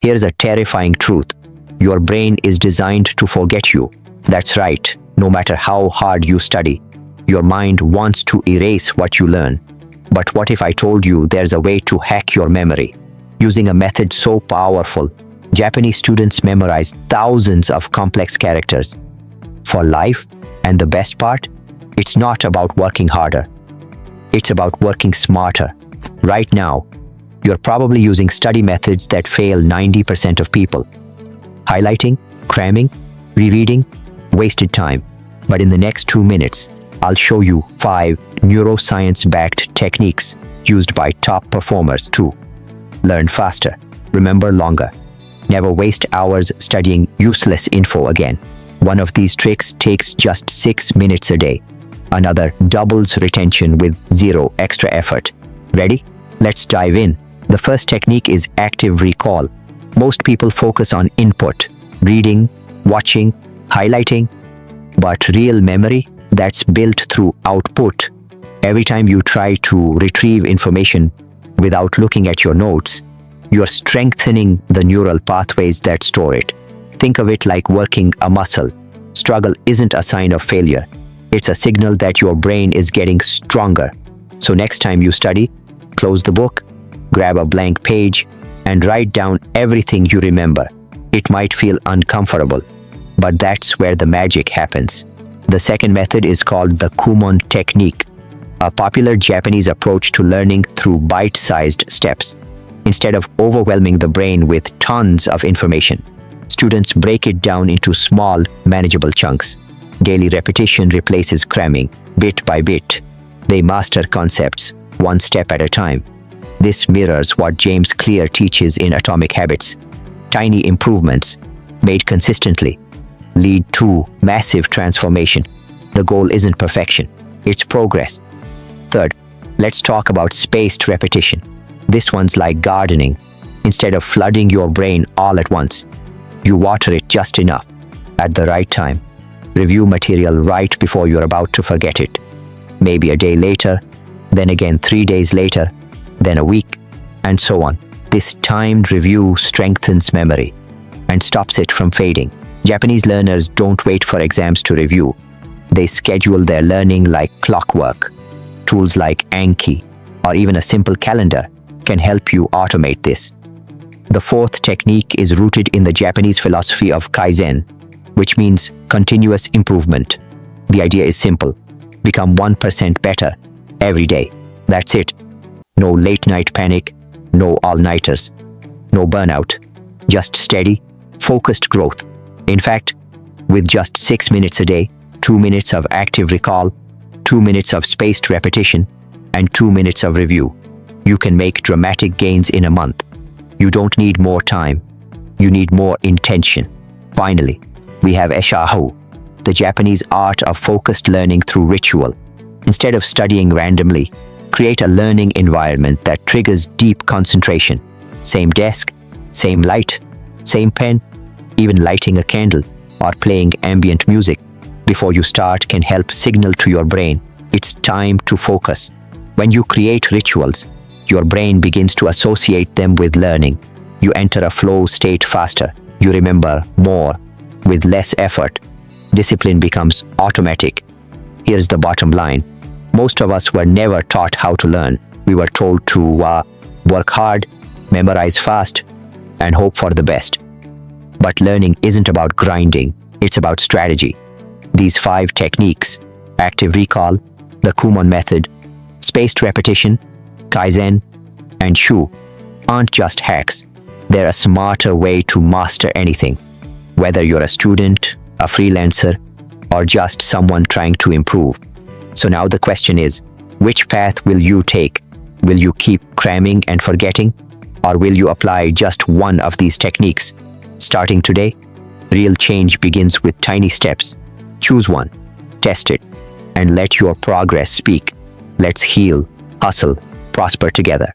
Here's a terrifying truth. Your brain is designed to forget you. That's right. No matter how hard you study, your mind wants to erase what you learn. But what if I told you there's a way to hack your memory? Using a method so powerful, Japanese students memorize thousands of complex characters for life, and the best part? It's not about working harder. It's about working smarter. Right now, you're probably using study methods that fail 90% of people. Highlighting, cramming, rereading, wasted time. But in the next 2 minutes, I'll show you 5 neuroscience-backed techniques used by top performers to learn faster, remember longer, never waste hours studying useless info again. One of these tricks takes just 6 minutes a day. Another doubles retention with 0 extra effort. Ready? Let's dive in. The first technique is active recall. Most people focus on input, reading, watching, highlighting, but real memory, that's built through output. Every time you try to retrieve information without looking at your notes, you're strengthening the neural pathways that store it. Think of it like working a muscle. Struggle isn't a sign of failure. It's a signal that your brain is getting stronger. So next time you study, close the book, grab a blank page, and write down everything you remember. It might feel uncomfortable, but that's where the magic happens. The second method is called the Kumon technique, a popular Japanese approach to learning through bite-sized steps. Instead of overwhelming the brain with tons of information, students break it down into small, manageable chunks. Daily repetition replaces cramming, bit by bit. They master concepts, one step at a time. This mirrors what James Clear teaches in Atomic Habits. Tiny improvements, made consistently, lead to massive transformation. The goal isn't perfection, it's progress. Third, let's talk about spaced repetition. This one's like gardening. Instead of flooding your brain all at once, you water it just enough, at the right time. Review material right before you're about to forget it. Maybe a day later, then again 3 days later, then a week, and so on. This timed review strengthens memory and stops it from fading. Japanese learners don't wait for exams to review. They schedule their learning like clockwork. Tools like Anki or even a simple calendar can help you automate this. The fourth technique is rooted in the Japanese philosophy of Kaizen, which means continuous improvement. The idea is simple. Become 1% better every day. That's it. No late-night panic, no all-nighters, no burnout. Just steady, focused growth. In fact, with just 6 minutes a day, 2 minutes of active recall, 2 minutes of spaced repetition, and 2 minutes of review, you can make dramatic gains in a month. You don't need more time. You need more intention. Finally, we have Eshaho, the Japanese art of focused learning through ritual. Instead of studying randomly, create a learning environment that triggers deep concentration. Same desk, same light, same pen. Even lighting a candle or playing ambient music before you start can help signal to your brain it's time to focus. When you create rituals, your brain begins to associate them with learning. You enter a flow state faster. You remember more with less effort. Discipline becomes automatic. Here's the bottom line. Most of us were never taught how to learn. We were told to work hard, memorize fast, and hope for the best. But learning isn't about grinding, it's about strategy. These 5 techniques, active recall, the Kumon method, spaced repetition, Kaizen, and Shu, aren't just hacks. They're a smarter way to master anything. Whether you're a student, a freelancer, or just someone trying to improve. So now the question is, which path will you take? Will you keep cramming and forgetting? Or will you apply just one of these techniques? Starting today, real change begins with tiny steps. Choose one, test it, and let your progress speak. Let's heal, hustle, prosper together.